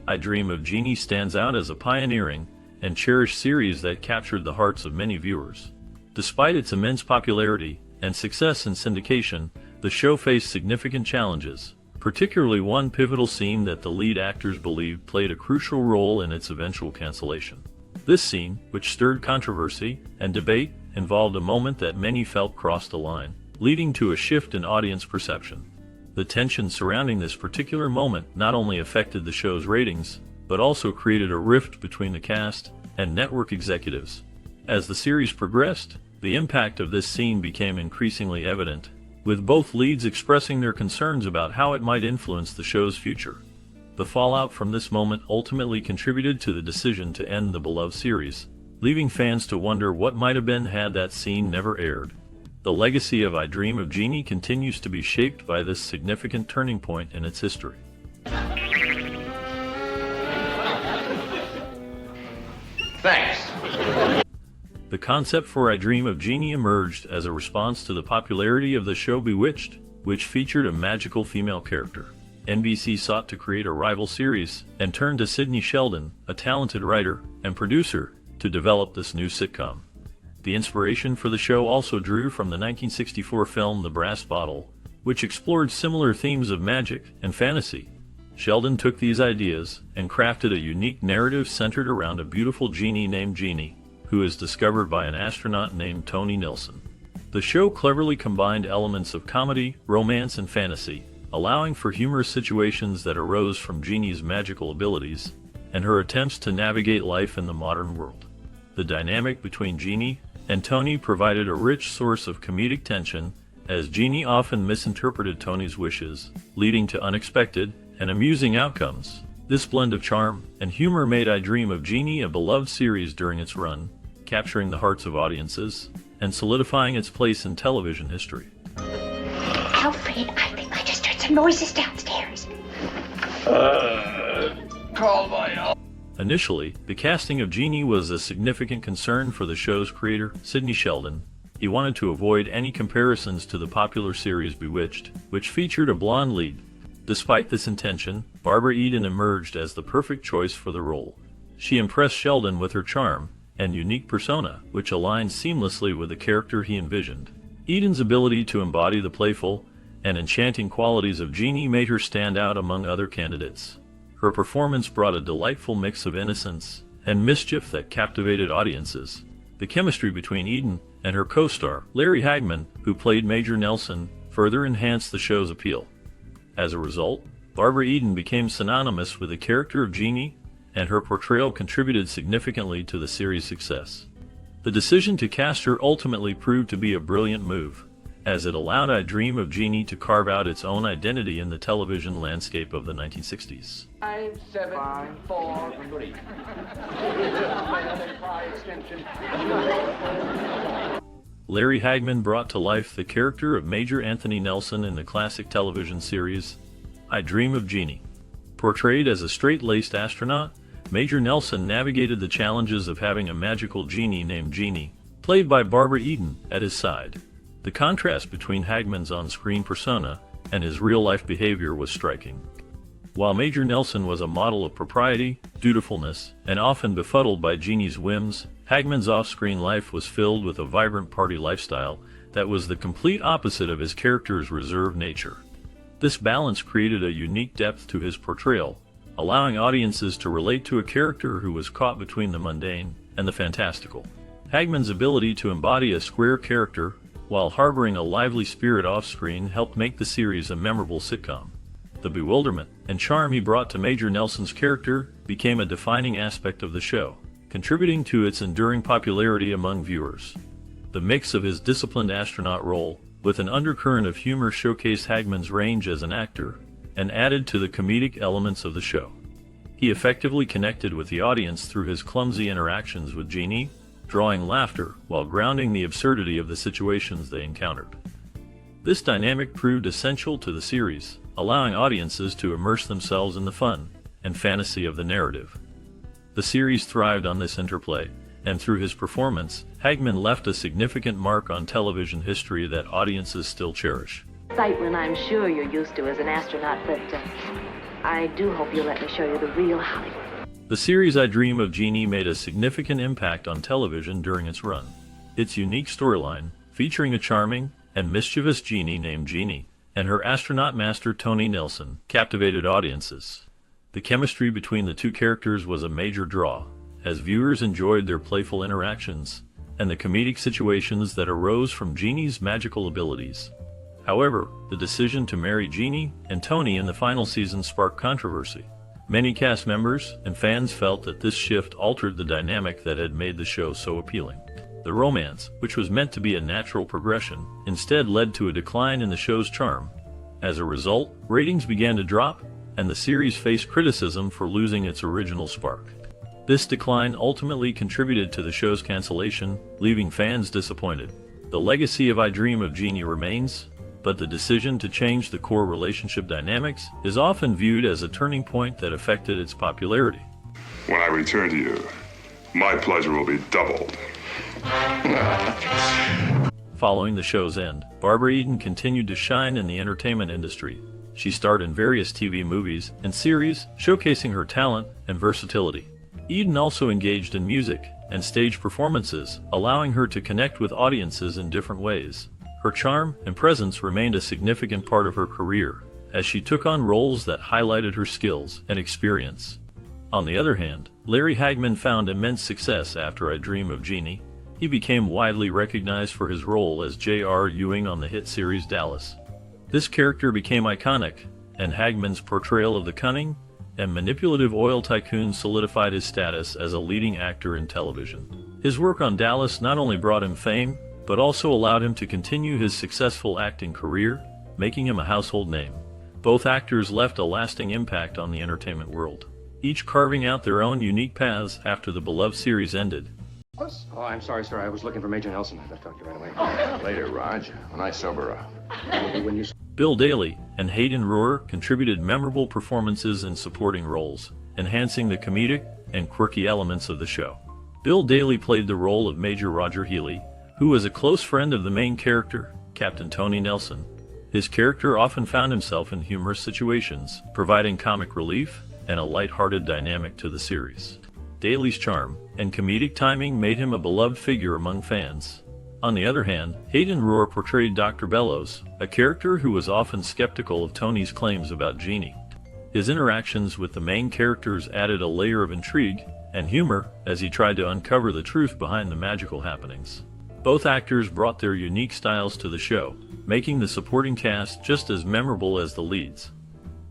I Dream of Jeannie stands out as a pioneering and cherished series that captured the hearts of many viewers. Despite its immense popularity and success in syndication, the show faced significant challenges, particularly one pivotal scene that the lead actors believed played a crucial role in its eventual cancellation. This scene, which stirred controversy and debate, involved a moment that many felt crossed a line, leading to a shift in audience perception. The tension surrounding this particular moment not only affected the show's ratings, but also created a rift between the cast and network executives. As the series progressed, the impact of this scene became increasingly evident, with both leads expressing their concerns about how it might influence the show's future. The fallout from this moment ultimately contributed to the decision to end the beloved series, leaving fans to wonder what might have been had that scene never aired. The legacy of I Dream of Jeannie continues to be shaped by this significant turning point in its history. Thanks. The concept for I Dream of Jeannie emerged as a response to the popularity of the show Bewitched, which featured a magical female character. NBC sought to create a rival series and turned to Sidney Sheldon, a talented writer and producer, to develop this new sitcom. The inspiration for the show also drew from the 1964 film The Brass Bottle, which explored similar themes of magic and fantasy. Sheldon took these ideas and crafted a unique narrative centered around a beautiful genie named Jeannie, who is discovered by an astronaut named Tony Nelson. The show cleverly combined elements of comedy, romance, and fantasy, allowing for humorous situations that arose from Jeannie's magical abilities and her attempts to navigate life in the modern world. The dynamic between Jeannie and Tony provided a rich source of comedic tension, as Jeannie often misinterpreted Tony's wishes, leading to unexpected and amusing outcomes. This blend of charm and humor made I Dream of Jeannie a beloved series during its run, capturing the hearts of audiences and solidifying its place in television history. Alfred, I think I just heard some noises downstairs. Call my help. Initially, the casting of Jeannie was a significant concern for the show's creator, Sidney Sheldon. He wanted to avoid any comparisons to the popular series Bewitched, which featured a blonde lead. Despite this intention, Barbara Eden emerged as the perfect choice for the role. She impressed Sheldon with her charm and unique persona, which aligned seamlessly with the character he envisioned. Eden's ability to embody the playful and enchanting qualities of Jeannie made her stand out among other candidates. Her performance brought a delightful mix of innocence and mischief that captivated audiences. The chemistry between Eden and her co-star, Larry Hagman, who played Major Nelson, further enhanced the show's appeal. As a result, Barbara Eden became synonymous with the character of Jeannie, and her portrayal contributed significantly to the series' success. The decision to cast her ultimately proved to be a brilliant move, as it allowed I Dream of Jeannie to carve out its own identity in the television landscape of the 1960s. 5, 7, 4, 3. Larry Hagman brought to life the character of Major Anthony Nelson in the classic television series I Dream of Jeannie. Portrayed as a straight-laced astronaut, Major Nelson navigated the challenges of having a magical genie named Jeannie, played by Barbara Eden, at his side. The contrast between Hagman's on-screen persona and his real-life behavior was striking. While Major Nelson was a model of propriety, dutifulness, and often befuddled by Jeannie's whims, Hagman's off-screen life was filled with a vibrant party lifestyle that was the complete opposite of his character's reserved nature. This balance created a unique depth to his portrayal, allowing audiences to relate to a character who was caught between the mundane and the fantastical. Hagman's ability to embody a square character while harboring a lively spirit off-screen helped make the series a memorable sitcom. The bewilderment and charm he brought to Major Nelson's character became a defining aspect of the show, contributing to its enduring popularity among viewers. The mix of his disciplined astronaut role with an undercurrent of humor showcased Hagman's range as an actor and added to the comedic elements of the show. He effectively connected with the audience through his clumsy interactions with Jeannie, drawing laughter while grounding the absurdity of the situations they encountered. This dynamic proved essential to the series, allowing audiences to immerse themselves in the fun and fantasy of the narrative. The series thrived on this interplay, and through his performance, Hagman left a significant mark on television history that audiences still cherish. Excitement I'm sure you're used to as an astronaut, but I do hope you'll let me show you the real Hollywood. The series I Dream of Jeannie made a significant impact on television during its run. Its unique storyline, featuring a charming and mischievous Jeannie named Jeannie, and her astronaut master Tony Nelson, captivated audiences. The chemistry between the two characters was a major draw, as viewers enjoyed their playful interactions and the comedic situations that arose from Jeannie's magical abilities. However, the decision to marry Jeannie and Tony in the final season sparked controversy. Many cast members and fans felt that this shift altered the dynamic that had made the show so appealing. The romance, which was meant to be a natural progression, instead led to a decline in the show's charm. As a result, ratings began to drop, and the series faced criticism for losing its original spark. This decline ultimately contributed to the show's cancellation, leaving fans disappointed. The legacy of I Dream of Jeannie remains, but the decision to change the core relationship dynamics is often viewed as a turning point that affected its popularity. When I return to you, my pleasure will be doubled. Following the show's end, Barbara Eden continued to shine in the entertainment industry. She starred in various TV movies and series, showcasing her talent and versatility. Eden also engaged in music and stage performances, allowing her to connect with audiences in different ways. Her charm and presence remained a significant part of her career, as she took on roles that highlighted her skills and experience. On the other hand, Larry Hagman found immense success after I Dream of Jeannie. He became widely recognized for his role as J.R. Ewing on the hit series Dallas. This character became iconic, and Hagman's portrayal of the cunning and manipulative oil tycoon solidified his status as a leading actor in television. His work on Dallas not only brought him fame, but also allowed him to continue his successful acting career, making him a household name. Both actors left a lasting impact on the entertainment world, each carving out their own unique paths after the beloved series ended. Oh, I'm sorry, sir. I was looking for Major Nelson. I talked to you right away. Later, Raj. When I sober up. When you... Bill Daly and Hayden Rohrer contributed memorable performances in supporting roles, enhancing the comedic and quirky elements of the show. Bill Daly played the role of Major Roger Healy, who was a close friend of the main character, Captain Tony Nelson. His character often found himself in humorous situations, providing comic relief and a light-hearted dynamic to the series. Daly's charm and comedic timing made him a beloved figure among fans. On the other hand, Hayden Rohrer portrayed Dr. Bellows, a character who was often skeptical of Tony's claims about Jeannie. His interactions with the main characters added a layer of intrigue and humor as he tried to uncover the truth behind the magical happenings. Both actors brought their unique styles to the show, making the supporting cast just as memorable as the leads.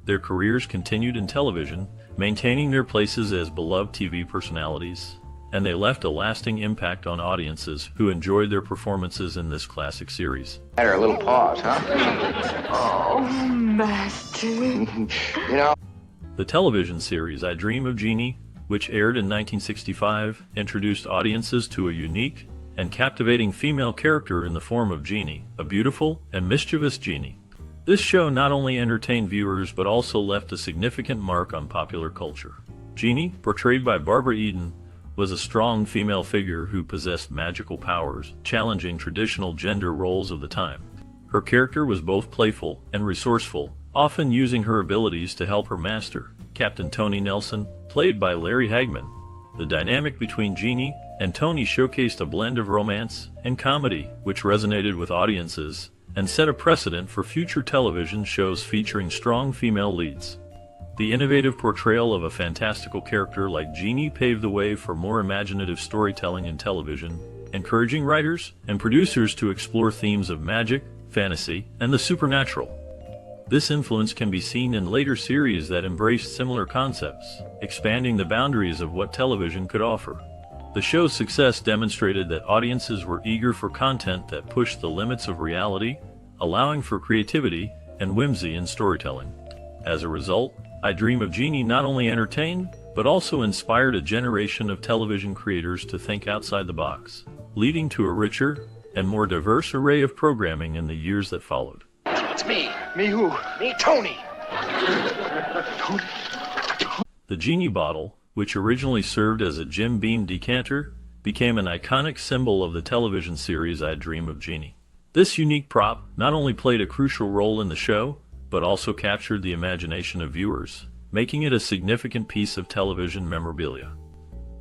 Their careers continued in television, maintaining their places as beloved TV personalities, and they left a lasting impact on audiences who enjoyed their performances in this classic series. Had her a little pause, huh? Oh, Master. You know... The television series I Dream of Jeannie, which aired in 1965, introduced audiences to a unique and captivating female character in the form of Jeannie, a beautiful and mischievous Jeannie. This show not only entertained viewers but also left a significant mark on popular culture. Jeannie, portrayed by Barbara Eden, was a strong female figure who possessed magical powers, challenging traditional gender roles of the time. Her character was both playful and resourceful, often using her abilities to help her master, Captain Tony Nelson, played by Larry Hagman. The dynamic between Jeannie and Tony showcased a blend of romance and comedy, which resonated with audiences and set a precedent for future television shows featuring strong female leads. The innovative portrayal of a fantastical character like Jeannie paved the way for more imaginative storytelling in television, encouraging writers and producers to explore themes of magic, fantasy, and the supernatural. This influence can be seen in later series that embraced similar concepts, expanding the boundaries of what television could offer. The show's success demonstrated that audiences were eager for content that pushed the limits of reality, allowing for creativity and whimsy in storytelling. As a result, I Dream of Jeannie not only entertained, but also inspired a generation of television creators to think outside the box, leading to a richer and more diverse array of programming in the years that followed. It's me. Me who? Me, Tony. Tony? The Jeannie bottle, which originally served as a Jim Beam decanter, became an iconic symbol of the television series I Dream of Jeannie. This unique prop not only played a crucial role in the show, but also captured the imagination of viewers, making it a significant piece of television memorabilia.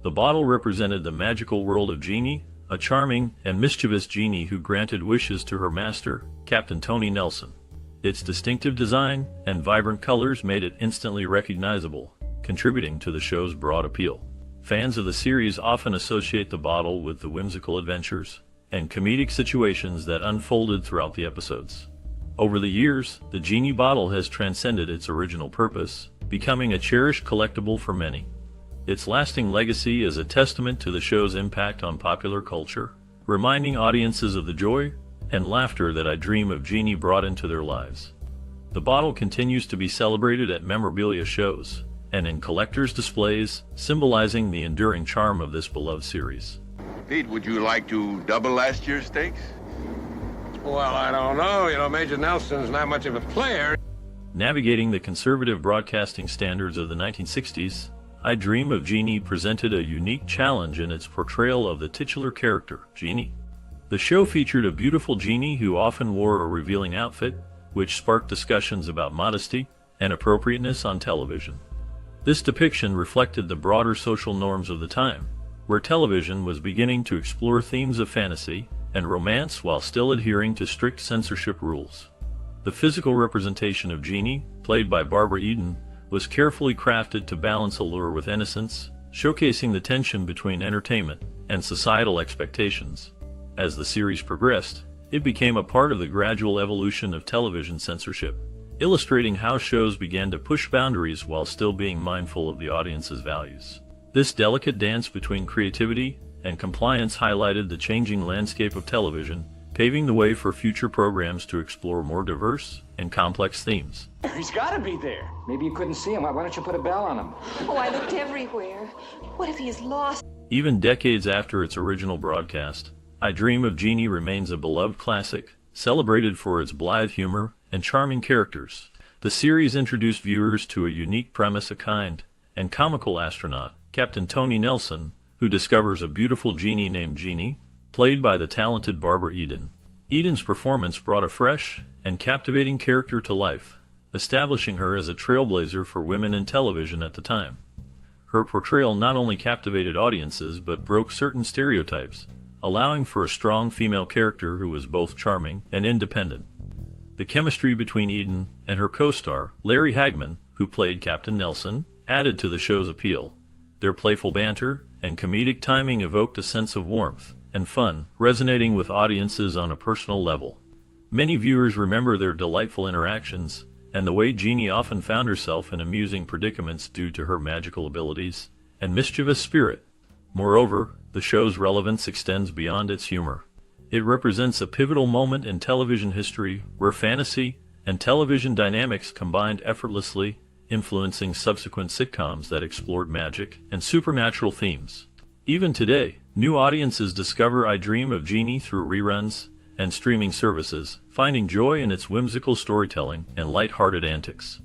The bottle represented the magical world of Jeannie, a charming and mischievous genie who granted wishes to her master, Captain Tony Nelson. Its distinctive design and vibrant colors made it instantly recognizable, contributing to the show's broad appeal. Fans of the series often associate the bottle with the whimsical adventures and comedic situations that unfolded throughout the episodes. Over the years, the Genie bottle has transcended its original purpose, becoming a cherished collectible for many. Its lasting legacy is a testament to the show's impact on popular culture, reminding audiences of the joy and laughter that I Dream of Jeannie brought into their lives. The bottle continues to be celebrated at memorabilia shows and in collectors' displays, symbolizing the enduring charm of this beloved series. Pete, would you like to double last year's stakes? Well, I don't know. You know, Major Nelson's not much of a player. Navigating the conservative broadcasting standards of the 1960s, I Dream of Jeannie presented a unique challenge in its portrayal of the titular character, Jeannie. The show featured a beautiful Jeannie who often wore a revealing outfit, which sparked discussions about modesty and appropriateness on television. This depiction reflected the broader social norms of the time, where television was beginning to explore themes of fantasy and romance while still adhering to strict censorship rules. The physical representation of Jeannie, played by Barbara Eden, was carefully crafted to balance allure with innocence, showcasing the tension between entertainment and societal expectations. As the series progressed, it became a part of the gradual evolution of television censorship, illustrating how shows began to push boundaries while still being mindful of the audience's values. This delicate dance between creativity and compliance highlighted the changing landscape of television, paving the way for future programs to explore more diverse and complex themes. He's got to be there. Maybe you couldn't see him. Why don't you put a bell on him? Oh, I looked everywhere. What if he is lost? Even decades after its original broadcast, I Dream of Jeannie remains a beloved classic, celebrated for its blithe humor and charming characters. The series introduced viewers to a unique premise: a kind and comical astronaut, Captain Tony Nelson, who discovers a beautiful genie named Jeannie, played by the talented Barbara Eden. Eden's performance brought a fresh and captivating character to life, establishing her as a trailblazer for women in television at the time. Her portrayal not only captivated audiences but broke certain stereotypes, allowing for a strong female character who was both charming and independent. The chemistry between Eden and her co-star, Larry Hagman, who played Captain Nelson, added to the show's appeal. Their playful banter and comedic timing evoked a sense of warmth and fun, resonating with audiences on a personal level. Many viewers remember their delightful interactions and the way Jeannie often found herself in amusing predicaments due to her magical abilities and mischievous spirit. Moreover, the show's relevance extends beyond its humor. It represents a pivotal moment in television history where fantasy and television dynamics combined effortlessly, influencing subsequent sitcoms that explored magic and supernatural themes. Even today, new audiences discover I Dream of Jeannie through reruns and streaming services, finding joy in its whimsical storytelling and light-hearted antics.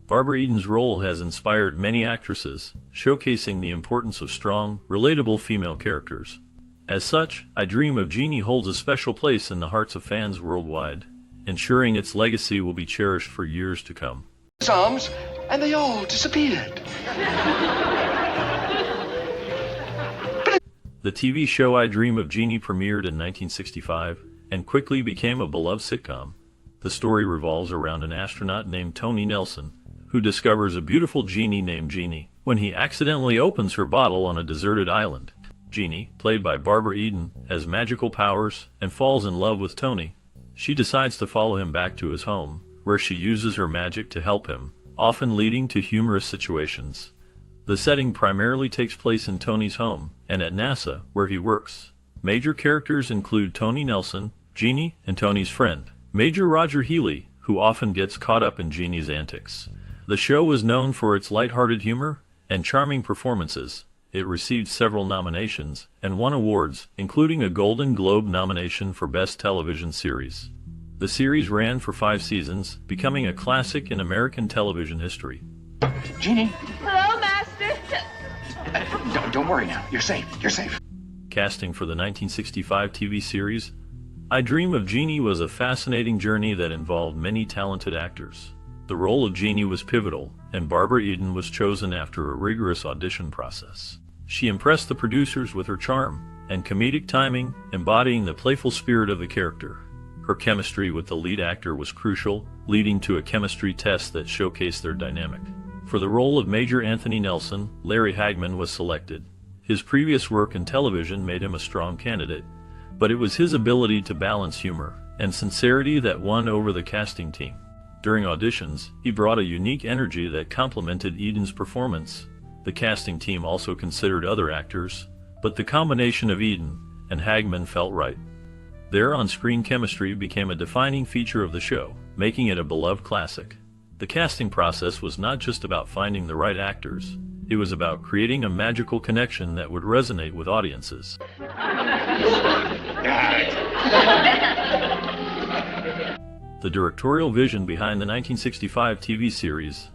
Barbara Eden's role has inspired many actresses, showcasing the importance of strong, relatable female characters. As such, I Dream of Jeannie holds a special place in the hearts of fans worldwide, ensuring its legacy will be cherished for years to come. His arms, and they all disappeared. The TV show I Dream of Jeannie premiered in 1965 and quickly became a beloved sitcom. The story revolves around an astronaut named Tony Nelson, who discovers a beautiful genie named Jeannie when he accidentally opens her bottle on a deserted island. Jeannie, played by Barbara Eden, has magical powers and falls in love with Tony. She decides to follow him back to his home, where she uses her magic to help him, often leading to humorous situations. The setting primarily takes place in Tony's home and at NASA, where he works. Major characters include Tony Nelson, Jeannie, and Tony's friend, Major Roger Healy, who often gets caught up in Jeannie's antics. The show was known for its lighthearted humor and charming performances. It received several nominations and won awards, including a Golden Globe nomination for Best Television Series. The series ran for 5 seasons, becoming a classic in American television history. Jeannie. Hello, Master. Don't worry now. You're safe. You're safe. Casting for the 1965 TV series, I Dream of Jeannie was a fascinating journey that involved many talented actors. The role of Jeannie was pivotal, and Barbara Eden was chosen after a rigorous audition process. She impressed the producers with her charm and comedic timing, embodying the playful spirit of the character. Her chemistry with the lead actor was crucial, leading to a chemistry test that showcased their dynamic. For the role of Major Anthony Nelson, Larry Hagman was selected. His previous work in television made him a strong candidate, but it was his ability to balance humor and sincerity that won over the casting team. During auditions, he brought a unique energy that complemented Eden's performance. The casting team also considered other actors, but the combination of Eden and Hagman felt right. Their on-screen chemistry became a defining feature of the show, making it a beloved classic. The casting process was not just about finding the right actors. It was about creating a magical connection that would resonate with audiences. The directorial vision behind the 1965 TV series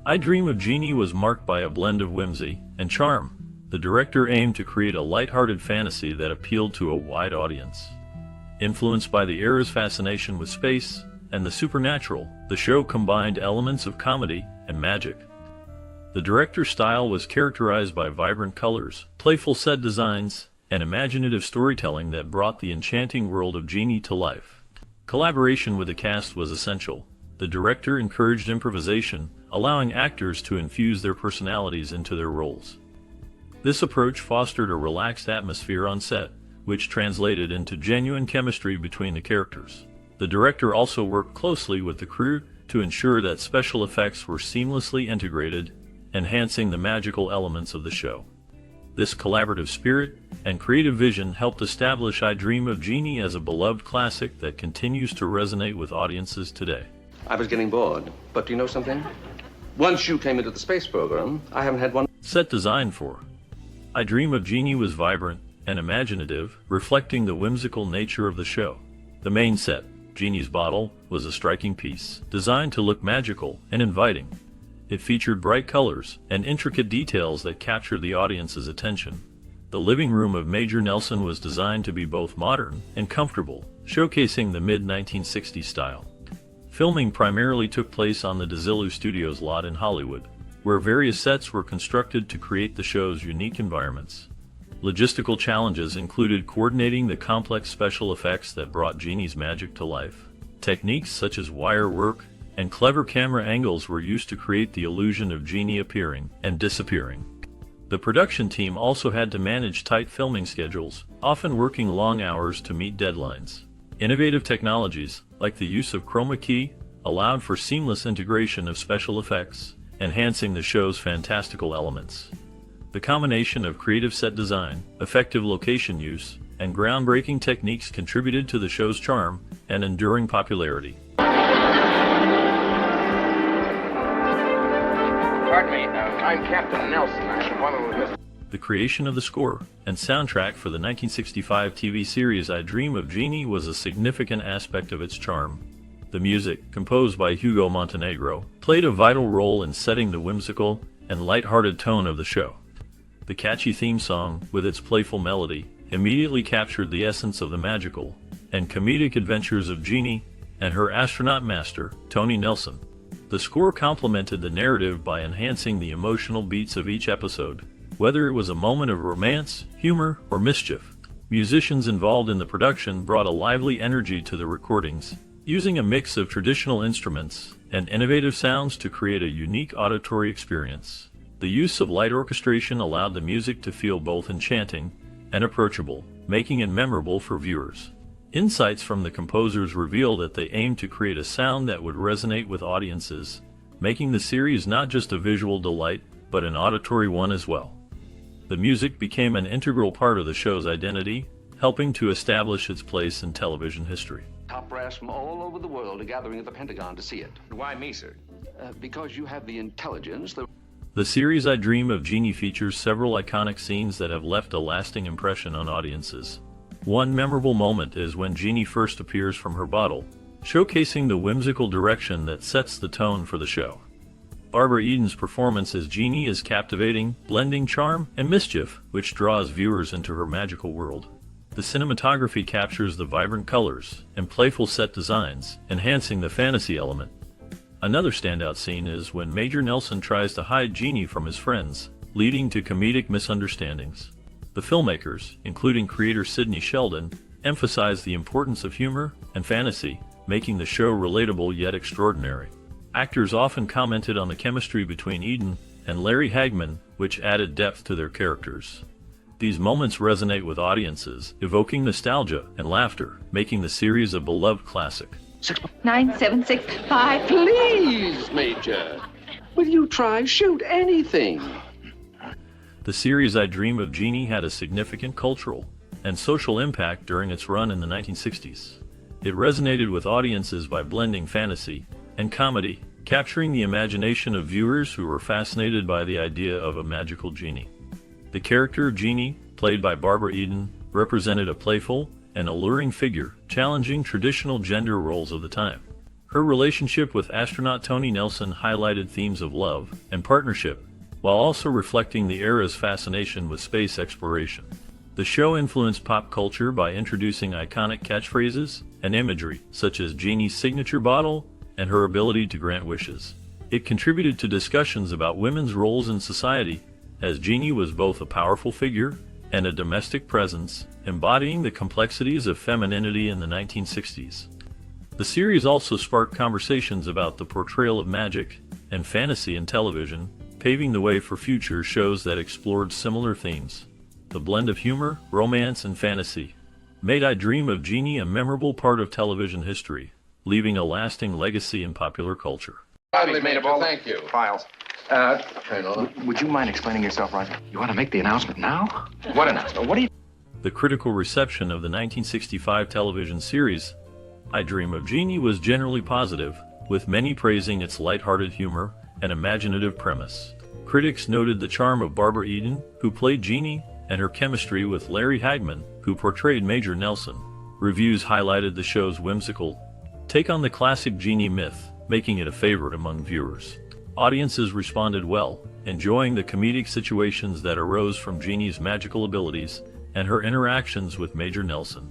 I Dream of Jeannie was marked by a blend of whimsy and charm. The director aimed to create a light-hearted fantasy that appealed to a wide audience. Influenced by the era's fascination with space and the supernatural, the show combined elements of comedy and magic. The director's style was characterized by vibrant colors, playful set designs, and imaginative storytelling that brought the enchanting world of Jeannie to life. Collaboration with the cast was essential. The director encouraged improvisation, allowing actors to infuse their personalities into their roles. This approach fostered a relaxed atmosphere on set, which translated into genuine chemistry between the characters. The director also worked closely with the crew to ensure that special effects were seamlessly integrated, enhancing the magical elements of the show. This collaborative spirit and creative vision helped establish I Dream of Jeannie as a beloved classic that continues to resonate with audiences today. I was getting bored, but do you know something? Once you came into the space program, I haven't had one. Set design for I Dream of Jeannie was vibrant and imaginative, reflecting the whimsical nature of the show. The main set, Jeannie's bottle, was a striking piece, designed to look magical and inviting. It featured bright colors and intricate details that captured the audience's attention. The living room of Major Nelson was designed to be both modern and comfortable, showcasing the mid-1960s style. Filming primarily took place on the DeZillu Studios lot in Hollywood, where various sets were constructed to create the show's unique environments. Logistical challenges included coordinating the complex special effects that brought Jeannie's magic to life. Techniques such as wire work and clever camera angles were used to create the illusion of Jeannie appearing and disappearing. The production team also had to manage tight filming schedules, often working long hours to meet deadlines. Innovative technologies, like the use of chroma key, allowed for seamless integration of special effects, enhancing the show's fantastical elements. The combination of creative set design, effective location use, and groundbreaking techniques contributed to the show's charm and enduring popularity. Pardon me, I'm Captain Nelson. I have one with Mr. The creation of the score and soundtrack for the 1965 TV series I Dream of Jeannie was a significant aspect of its charm. The music, composed by Hugo Montenegro, played a vital role in setting the whimsical and light-hearted tone of the show. The catchy theme song, with its playful melody, immediately captured the essence of the magical and comedic adventures of Jeannie and her astronaut master, Tony Nelson. The score complemented the narrative by enhancing the emotional beats of each episode, whether it was a moment of romance, humor, or mischief. Musicians involved in the production brought a lively energy to the recordings, using a mix of traditional instruments and innovative sounds to create a unique auditory experience. The use of light orchestration allowed the music to feel both enchanting and approachable, making it memorable for viewers. Insights from the composers reveal that they aimed to create a sound that would resonate with audiences, making the series not just a visual delight, but an auditory one as well. The music became an integral part of the show's identity, helping to establish its place in television history. Top brass from all over the world are gathering at the Pentagon to see it. Why me, sir? Because you have the intelligence, The series I Dream of Jeannie features several iconic scenes that have left a lasting impression on audiences. One memorable moment is when Jeannie first appears from her bottle, showcasing the whimsical direction that sets the tone for the show. Barbara Eden's performance as Jeannie is captivating, blending charm and mischief, which draws viewers into her magical world. The cinematography captures the vibrant colors and playful set designs, enhancing the fantasy element. Another standout scene is when Major Nelson tries to hide Jeannie from his friends, leading to comedic misunderstandings. The filmmakers, including creator Sidney Sheldon, emphasized the importance of humor and fantasy, making the show relatable yet extraordinary. Actors often commented on the chemistry between Eden and Larry Hagman, which added depth to their characters. These moments resonate with audiences, evoking nostalgia and laughter, making the series a beloved classic. 9765. Please, Major. Will you try shoot anything? The series I Dream of Jeannie had a significant cultural and social impact during its run in the 1960s. It resonated with audiences by blending fantasy and comedy, capturing the imagination of viewers who were fascinated by the idea of a magical genie. The character of Jeannie, played by Barbara Eden, represented a playful and alluring figure, challenging traditional gender roles of the time. Her relationship with astronaut Tony Nelson highlighted themes of love and partnership, while also reflecting the era's fascination with space exploration. The show influenced pop culture by introducing iconic catchphrases and imagery, such as Jeannie's signature bottle and her ability to grant wishes. It contributed to discussions about women's roles in society, as Jeannie was both a powerful figure and a domestic presence, embodying the complexities of femininity in the 1960s. The series also sparked conversations about the portrayal of magic and fantasy in television, paving the way for future shows that explored similar themes. The blend of humor, romance, and fantasy made I Dream of Jeannie a memorable part of television history, leaving a lasting legacy in popular culture. Finally made all. Thank you. Files. Would you mind explaining yourself, Roger? You want to make the announcement now? What announcement? What do you... The critical reception of the 1965 television series I Dream of Jeannie was generally positive, with many praising its lighthearted humor and imaginative premise. Critics noted the charm of Barbara Eden, who played Jeannie, and her chemistry with Larry Hagman, who portrayed Major Nelson. Reviews highlighted the show's whimsical take on the classic Jeannie myth, making it a favorite among viewers. Audiences responded well, enjoying the comedic situations that arose from Jeannie's magical abilities and her interactions with Major Nelson.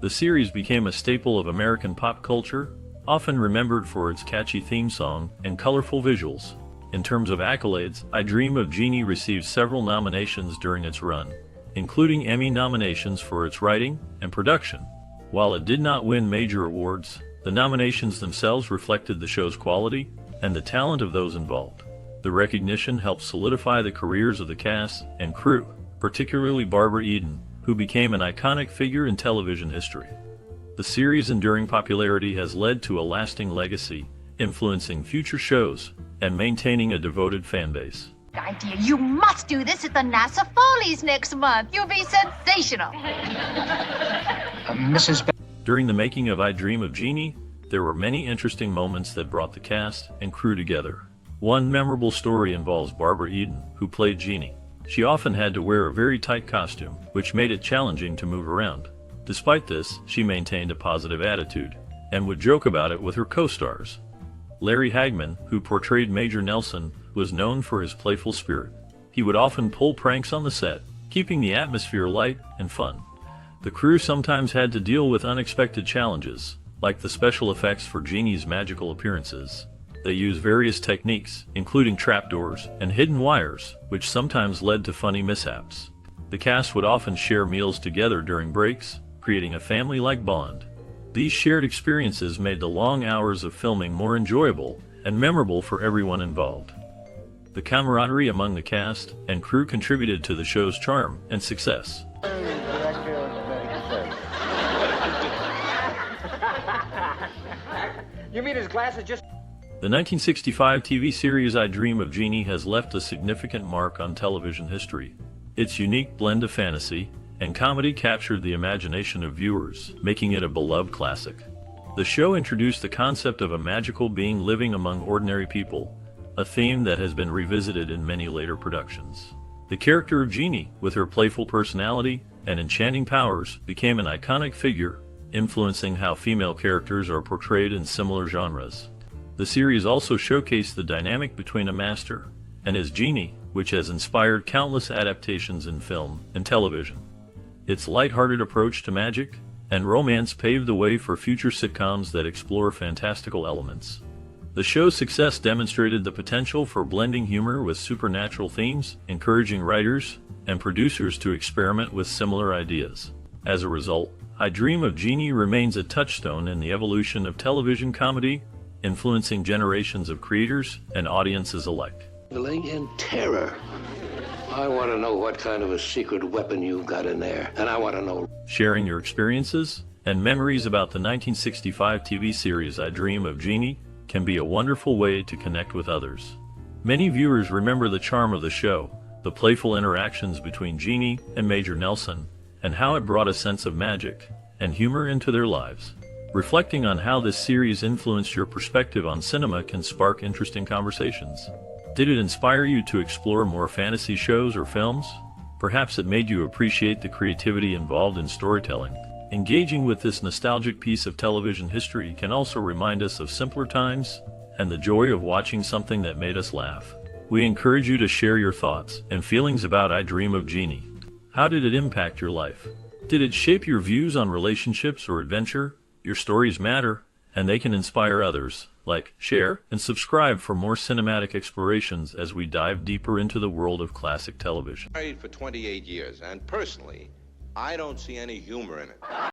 The series became a staple of American pop culture, often remembered for its catchy theme song and colorful visuals. In terms of accolades, I Dream of Jeannie received several nominations during its run, including Emmy nominations for its writing and production. While it did not win major awards, the nominations themselves reflected the show's quality and the talent of those involved. The recognition helped solidify the careers of the cast and crew, particularly Barbara Eden, who became an iconic figure in television history. The series' enduring popularity has led to a lasting legacy, influencing future shows and maintaining a devoted fan base. Idea. You must do this at the NASA Follies next month. You'll be sensational. Mrs. During the making of I Dream of Jeannie, there were many interesting moments that brought the cast and crew together. One memorable story involves Barbara Eden, who played Jeannie. She often had to wear a very tight costume, which made it challenging to move around. Despite this, she maintained a positive attitude and would joke about it with her co-stars. Larry Hagman, who portrayed Major Nelson, was known for his playful spirit. He would often pull pranks on the set, keeping the atmosphere light and fun. The crew sometimes had to deal with unexpected challenges, like the special effects for Jeannie's magical appearances. They used various techniques, including trapdoors and hidden wires, which sometimes led to funny mishaps. The cast would often share meals together during breaks, creating a family-like bond. These shared experiences made the long hours of filming more enjoyable and memorable for everyone involved. The camaraderie among the cast and crew contributed to the show's charm and success. You mean his glasses just... The 1965 TV series I Dream of Jeannie has left a significant mark on television history. Its unique blend of fantasy and comedy captured the imagination of viewers, making it a beloved classic. The show introduced the concept of a magical being living among ordinary people, a theme that has been revisited in many later productions. The character of Jeannie, with her playful personality and enchanting powers, became an iconic figure, influencing how female characters are portrayed in similar genres. The series also showcased the dynamic between a master and his genie, which has inspired countless adaptations in film and television. Its lighthearted approach to magic and romance paved the way for future sitcoms that explore fantastical elements. The show's success demonstrated the potential for blending humor with supernatural themes, encouraging writers and producers to experiment with similar ideas. As a result, I Dream of Jeannie remains a touchstone in the evolution of television comedy, influencing generations of creators and audiences alike. In terror. I want to know what kind of a secret weapon you've got in there, and I want to know. Sharing your experiences and memories about the 1965 TV series I Dream of Jeannie can be a wonderful way to connect with others. Many viewers remember the charm of the show, the playful interactions between Jeannie and Major Nelson, and how it brought a sense of magic and humor into their lives. Reflecting on how this series influenced your perspective on cinema can spark interesting conversations. Did it inspire you to explore more fantasy shows or films? Perhaps it made you appreciate the creativity involved in storytelling. Engaging with this nostalgic piece of television history can also remind us of simpler times and the joy of watching something that made us laugh. We encourage you to share your thoughts and feelings about I Dream of Jeannie. How did it impact your life? Did it shape your views on relationships or adventure? Your stories matter, and they can inspire others. Like, share, and subscribe for more cinematic explorations as we dive deeper into the world of classic television. Married for 28 years, and personally, I don't see any humor in it.